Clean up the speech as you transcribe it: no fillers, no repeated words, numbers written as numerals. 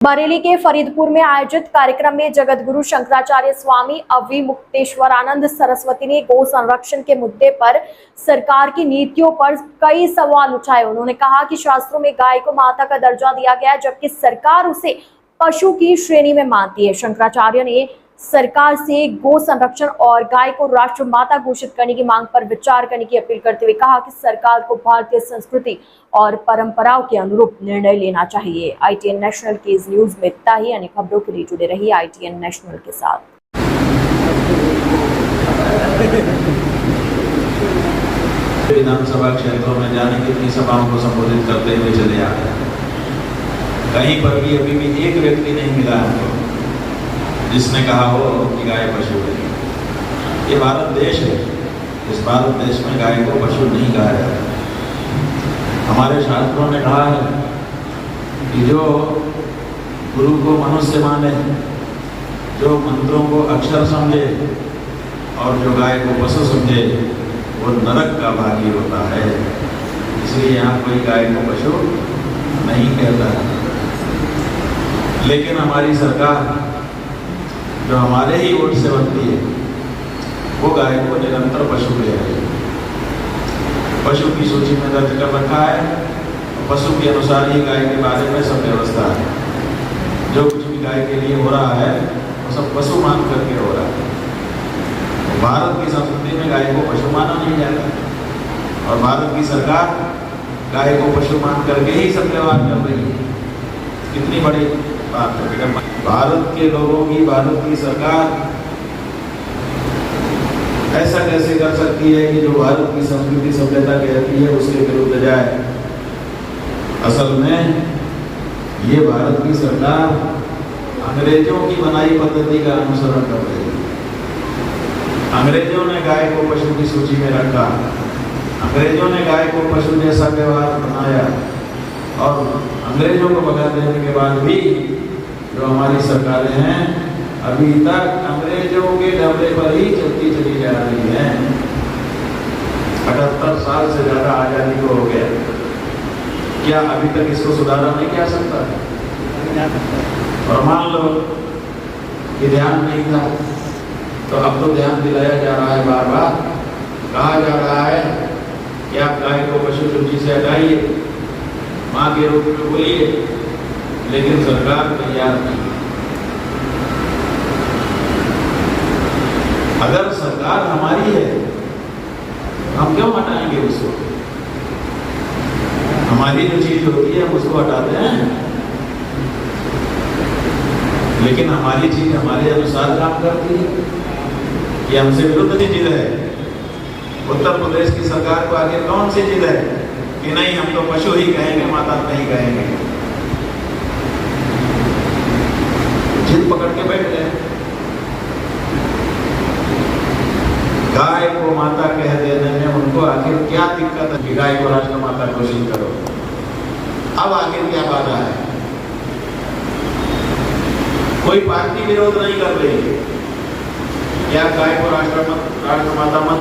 बरेली के फरीदपुर में आयोजित कार्यक्रम में जगतगुरु शंकराचार्य स्वामी अविमुक्तेश्वरानंद सरस्वती ने गौ संरक्षण के मुद्दे पर सरकार की नीतियों पर कई सवाल उठाए। उन्होंने कहा कि शास्त्रों में गाय को माता का दर्जा दिया गया है, जबकि सरकार उसे पशु की श्रेणी में मानती है। शंकराचार्य ने सरकार से गो संरक्षण और गाय को राष्ट्र माता घोषित करने की मांग पर विचार करने की अपील करते हुए कहा कि सरकार को भारतीय संस्कृति और परंपराओं के अनुरूप निर्णय लेना चाहिए। ITN नेशनल की इस न्यूज में इतना ही। अन्य खबरों के लिए जुड़े रहिए ITN नेशनल के साथ। विधानसभा क्षेत्रों में जाने कितनी सभाओं को संबोधित करते हुए चले आ रहे हैं। कहीं पर भी अभी भी एक व्यक्ति नहीं मिला हमको जिसने कहा हो कि गाय पशु है। ये भारत देश है, इस भारत देश में गाय को पशु नहीं कहा जाता। हमारे शास्त्रों ने कहा है कि जो गुरु को मनुष्य माने, जो मंत्रों को अक्षर समझे और जो गाय को पशु समझे वो नरक का भागी होता है। इसलिए यहाँ कोई गाय को पशु नहीं कहता है। लेकिन हमारी सरकार जो हमारे ही वोट से बनती है वो गाय को निरंतर पशु कह रही है। पशु की सूची में दर्ज कर रखा है। पशु के अनुसार ही गाय के बारे में सब व्यवस्था है। जो कुछ भी गाय के लिए हो रहा है वो सब पशु मान करके हो रहा है। तो भारत की संस्कृति में गाय को पशु माना नहीं जाता और भारत की सरकार गाय को पशु मान करके ही सब व्यवहार कर रही है। कितनी बड़ी बात है। भारत के लोगों की, भारत की सरकार ऐसा कैसे कर सकती है कि जो भारत की संस्कृति सभ्यता कहती है उसके विरुद्ध जाए। असल में ये भारत की सरकार अंग्रेजों की बनाई पद्धति का अनुसरण कर रही है। अंग्रेजों ने गाय को पशु की सूची में रखा, अंग्रेजों ने गाय को पशु जैसा व्यवहार बनाया और अंग्रेजों को भगा देने के बाद भी जो हमारी सरकारें हैं अभी तक अंग्रेजों के डबले पर ही चलती चली जा रही हैं। 78 साल से ज्यादा आजादी को हो गया, क्या अभी तक इसको सुधारा नहीं जा सकता? और मान लो कि ध्यान नहीं था तो अब तो ध्यान दिलाया जा रहा है। बार बार कहा जा रहा है कि आप गाय को पशु सूची से हटाइए, मां के रूप में बोलिए, लेकिन सरकार तैयार नहीं। अगर सरकार हमारी है हम क्यों हटाएंगे उसको? हमारी जो चीज होती है हम उसको हटाते हैं, लेकिन हमारी चीज हमारे अनुसार काम करती है कि हमसे विरुद्ध की चीज है। उत्तर प्रदेश की सरकार को आगे कौन सी चीज है कि नहीं हम तो पशु ही कहेंगे, माता नहीं कहेंगे। जिद पकड़ के बैठ गए। गाय को माता कह देने में उनको आखिर क्या दिक्कत है कि गाय को राष्ट्र माता घोषित करो? अब आखिर क्या बाधा है? कोई पार्टी विरोध नहीं कर रही है। क्या गाय को राष्ट्र माता मत